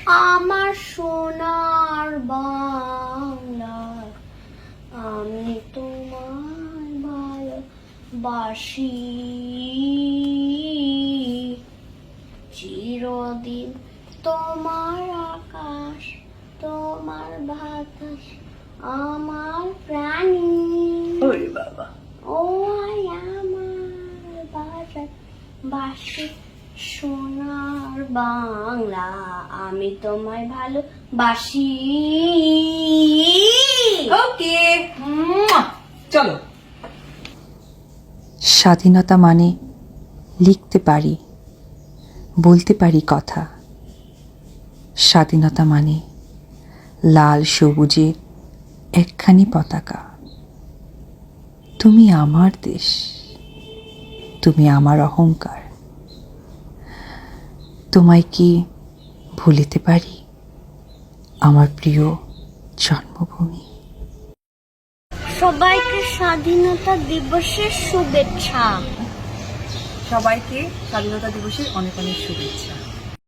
আমার সোনার বাংলা, আমি তোমায় ভালোবাসি, চিরদিন তোমার আকাশ, তোমার বাতাস আমার প্রাণী। ওরে বাবা, ও আমার বাসি সোনার বাংলা, আমি তোমায় ভালোবাসি। ওকে, চলো। স্বাধীনতা মানে লিখতে পারি, বলতে পারি কথা। স্বাধীনতা মানে লাল সবুজের একখানি পতাকা। তুমি আমার দেশ, তুমি আমার অহংকার। তোমায় কি ভুলিতে পারি, আমার প্রিয় জন্মভূমি? সবাইকে স্বাধীনতা দিবসের শুভেচ্ছা। সবাইকে স্বাধীনতা দিবসের অনেক অনেক শুভেচ্ছা।